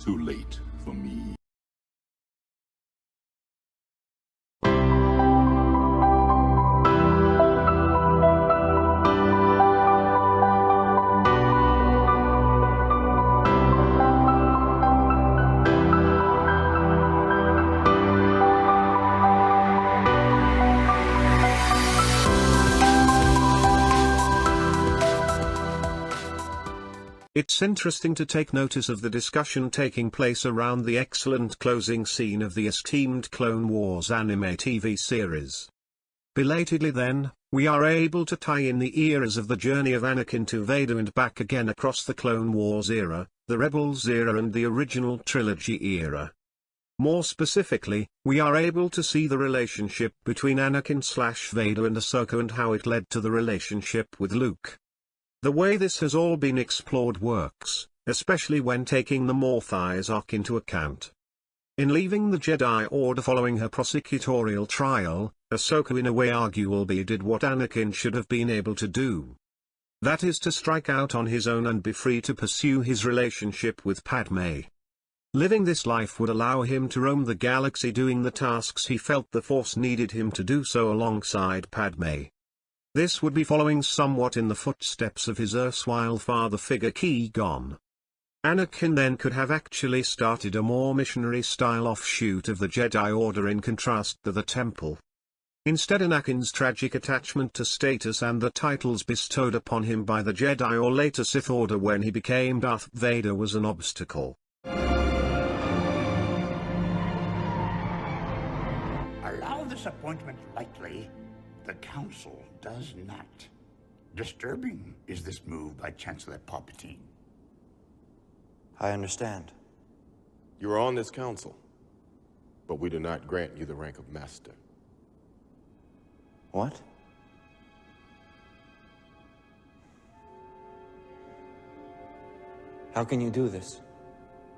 Too late for me. It's interesting to take notice of the discussion taking place around the excellent closing scene of the esteemed Clone Wars anime TV series. Belatedly then, we are able to tie in the eras of the journey of Anakin to Vader and back again across the Clone Wars era, the Rebels era and the original trilogy era. More specifically, we are able to see the relationship between Anakin/Vader and Ahsoka and how it led to the relationship with Luke. The way this has all been explored works, especially when taking the Morthais arc into account. In leaving the Jedi Order following her prosecutorial trial, Ahsoka in a way arguably did what Anakin should have been able to do. That is to strike out on his own and be free to pursue his relationship with Padme. Living this life would allow him to roam the galaxy doing the tasks he felt the Force needed him to do so alongside Padme. This would be following somewhat in the footsteps of his erstwhile father figure Qui-Gon. Anakin then could have actually started a more missionary-style offshoot of the Jedi Order in contrast to the Temple. Instead, Anakin's tragic attachment to status and the titles bestowed upon him by the Jedi or later Sith Order when he became Darth Vader was an obstacle. Allow this appointment lightly. The Council does not. Disturbing is this move by Chancellor Palpatine. I understand. You are on this council, but we do not grant you the rank of Master. What? How can you do this?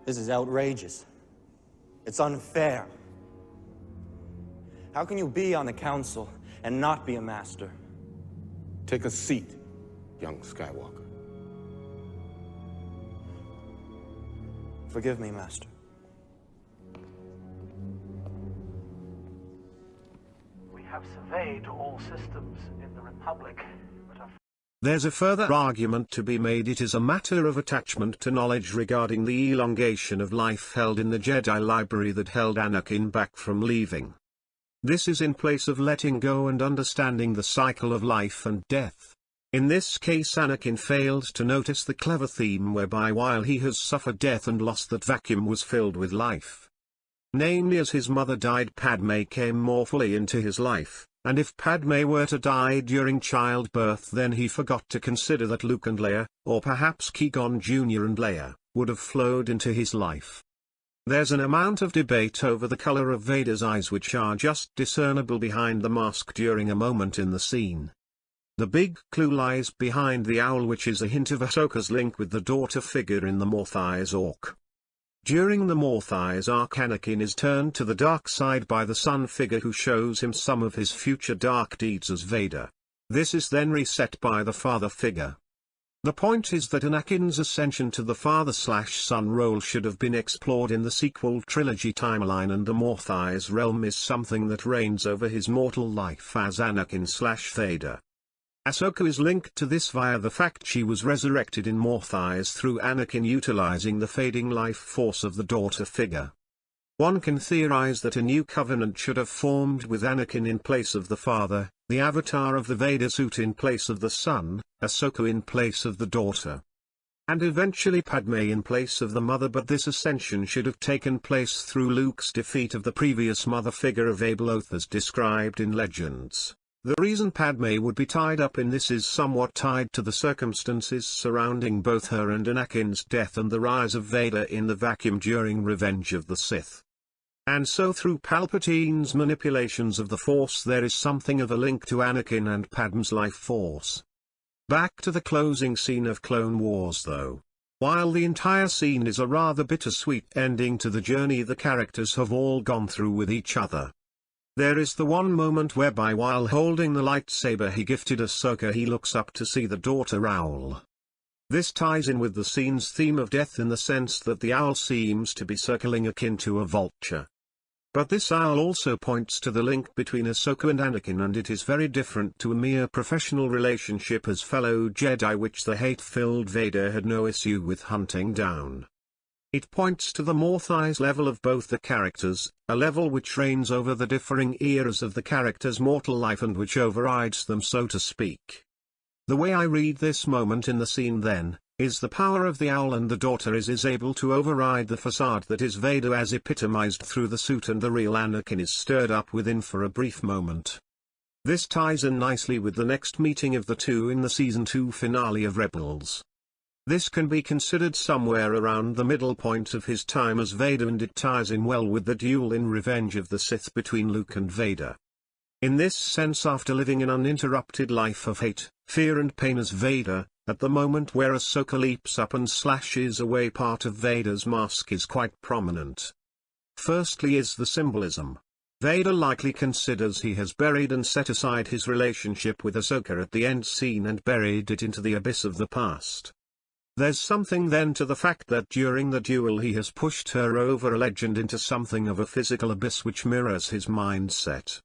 This is outrageous. It's unfair. How can you be on the Council and not be a Master? Take a seat, young Skywalker. Forgive me, Master. We have surveyed all systems in the Republic, but have... There's a further argument to be made. It is a matter of attachment to knowledge regarding the elongation of life held in the Jedi library that held Anakin back from leaving. This is in place of letting go and understanding the cycle of life and death. In this case, Anakin failed to notice the clever theme whereby while he has suffered death and lost, that vacuum was filled with life. Namely, as his mother died, Padme came more fully into his life, and if Padme were to die during childbirth, then he forgot to consider that Luke and Leia, or perhaps Qui-Gon Jr. and Leia, would have flowed into his life. There's an amount of debate over the color of Vader's eyes, which are just discernible behind the mask during a moment in the scene. The big clue lies behind the owl, which is a hint of Ahsoka's link with the daughter figure in the Morthais arc. During the Morthais arc, Anakin is turned to the dark side by the son figure who shows him some of his future dark deeds as Vader. This is then reset by the father figure. The point is that Anakin's ascension to the father/son role should have been explored in the sequel trilogy timeline, and the Morthais realm is something that reigns over his mortal life as Anakin/Vader. Ahsoka is linked to this via the fact she was resurrected in Morthais through Anakin utilizing the fading life force of the daughter figure. One can theorize that a new covenant should have formed with Anakin in place of the father, the avatar of the Vader suit in place of the son, Ahsoka in place of the daughter, and eventually Padme in place of the mother. But this ascension should have taken place through Luke's defeat of the previous mother figure of Abeloth as described in Legends. The reason Padme would be tied up in this is somewhat tied to the circumstances surrounding both her and Anakin's death and the rise of Vader in the vacuum during Revenge of the Sith. And so through Palpatine's manipulations of the Force there is something of a link to Anakin and Padme's life force. Back to the closing scene of Clone Wars though. While the entire scene is a rather bittersweet ending to the journey the characters have all gone through with each other, there is the one moment whereby while holding the lightsaber he gifted Ahsoka, he looks up to see the daughter owl. This ties in with the scene's theme of death in the sense that the owl seems to be circling akin to a vulture. But this owl also points to the link between Ahsoka and Anakin, and it is very different to a mere professional relationship as fellow Jedi which the hate-filled Vader had no issue with hunting down. It points to the Morthais level of both the characters, a level which reigns over the differing eras of the character's mortal life and which overrides them, so to speak. The way I read this moment in the scene then, is the power of the owl and the daughter is able to override the facade that is Vader as epitomized through the suit, and the real Anakin is stirred up within for a brief moment. This ties in nicely with the next meeting of the two in the Season 2 finale of Rebels. This can be considered somewhere around the middle point of his time as Vader, and it ties in well with the duel in Revenge of the Sith between Luke and Vader. In this sense, after living an uninterrupted life of hate, fear and pain as Vader, at the moment where Ahsoka leaps up and slashes away part of Vader's mask is quite prominent. Firstly is the symbolism. Vader likely considers he has buried and set aside his relationship with Ahsoka at the end scene and buried it into the abyss of the past. There's something then to the fact that during the duel he has pushed her over a ledge and into something of a physical abyss which mirrors his mindset.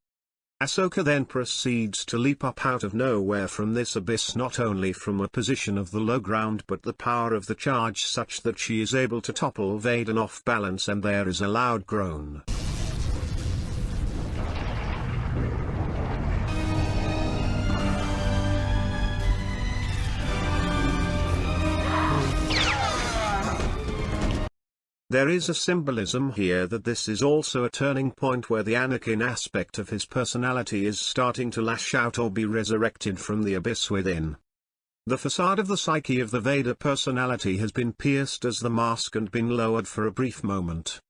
Ahsoka then proceeds to leap up out of nowhere from this abyss, not only from a position of the low ground but the power of the charge such that she is able to topple Vader off balance, and there is a loud groan. There is a symbolism here that this is also a turning point where the Anakin aspect of his personality is starting to lash out or be resurrected from the abyss within. The facade of the psyche of the Vader personality has been pierced as the mask and been lowered for a brief moment.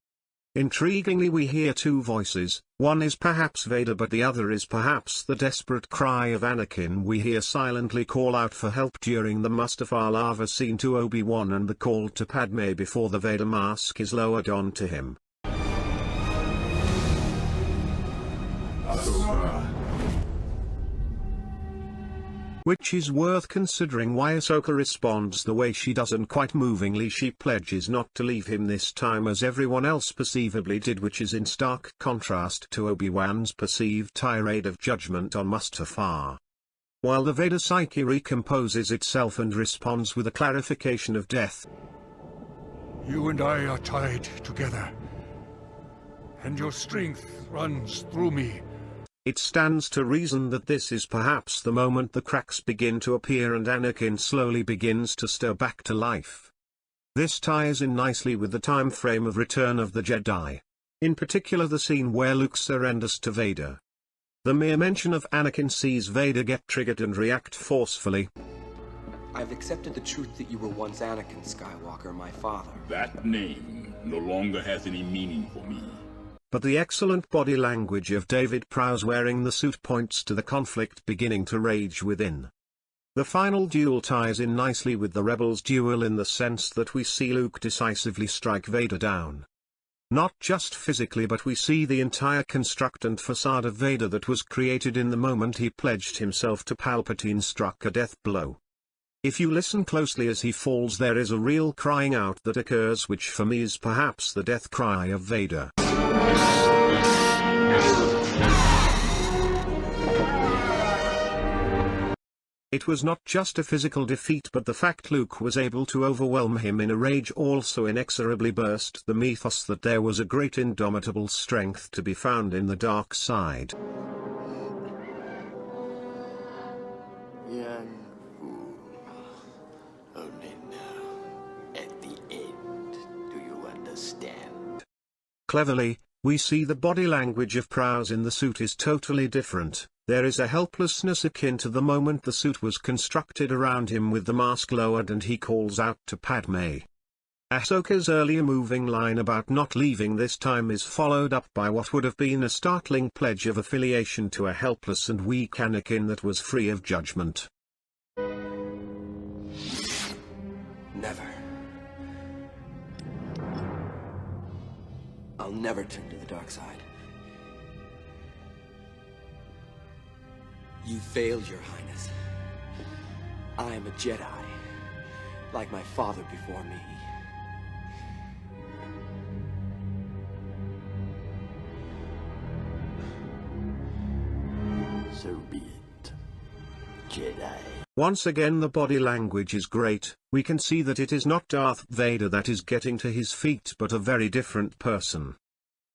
Intriguingly, we hear two voices, one is perhaps Vader but the other is perhaps the desperate cry of Anakin we hear silently call out for help during the Mustafar lava scene to Obi-Wan, and the call to Padme before the Vader mask is lowered onto him. Which is worth considering why Ahsoka responds the way she does, and quite movingly she pledges not to leave him this time as everyone else perceivably did, which is in stark contrast to Obi-Wan's perceived tirade of judgment on Mustafar. While the Vader psyche recomposes itself and responds with a clarification of death. You and I are tied together, and your strength runs through me. It stands to reason that this is perhaps the moment the cracks begin to appear and Anakin slowly begins to stir back to life. This ties in nicely with the time frame of Return of the Jedi. In particular the scene where Luke surrenders to Vader. The mere mention of Anakin sees Vader get triggered and react forcefully. I've accepted the truth that you were once Anakin Skywalker, my father. That name no longer has any meaning for me. But the excellent body language of David Prowse wearing the suit points to the conflict beginning to rage within. The final duel ties in nicely with the Rebels' duel in the sense that we see Luke decisively strike Vader down. Not just physically, but we see the entire construct and facade of Vader that was created in the moment he pledged himself to Palpatine struck a death blow. If you listen closely as he falls, there is a real crying out that occurs, which for me is perhaps the death cry of Vader. It was not just a physical defeat, but the fact Luke was able to overwhelm him in a rage also inexorably burst the mythos that there was a great indomitable strength to be found in the dark side. Young fool. Only now, at the end, do you understand? Cleverly, we see the body language of Prowse in the suit is totally different. There is a helplessness akin to the moment the suit was constructed around him with the mask lowered and he calls out to Padme. Ahsoka's earlier moving line about not leaving this time is followed up by what would have been a startling pledge of affiliation to a helpless and weak Anakin that was free of judgment. Never. I'll never turn to the dark side. You failed, Your Highness. I am a Jedi. like my father before me. So be it, Jedi. Once again the body language is great. We can see that it is not Darth Vader that is getting to his feet but a very different person.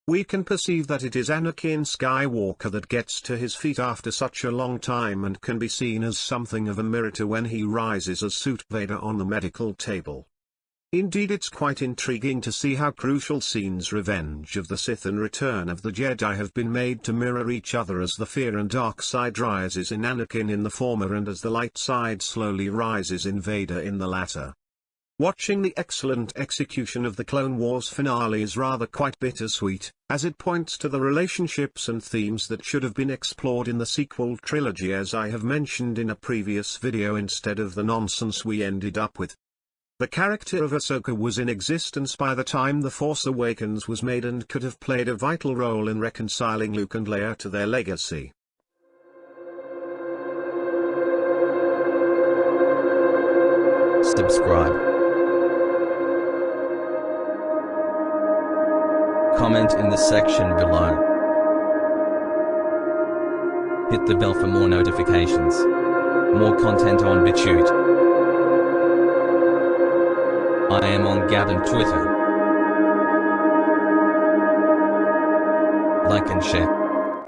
We can perceive that it is Anakin Skywalker that gets to his feet after such a long time and can be seen as something of a mirror to when he rises as Suit Vader on the medical table. Indeed, it's quite intriguing to see how crucial scenes Revenge of the Sith and Return of the Jedi have been made to mirror each other as the fear and dark side rises in Anakin in the former and as the light side slowly rises in Vader in the latter. Watching the excellent execution of the Clone Wars finale is rather quite bittersweet, as it points to the relationships and themes that should have been explored in the sequel trilogy, as I have mentioned in a previous video, instead of the nonsense we ended up with. The character of Ahsoka was in existence by the time The Force Awakens was made and could have played a vital role in reconciling Luke and Leia to their legacy. Subscribe. Comment in the section below. Hit the bell for more notifications. More content on BitChute. I am on Gab and Twitter. Like and share.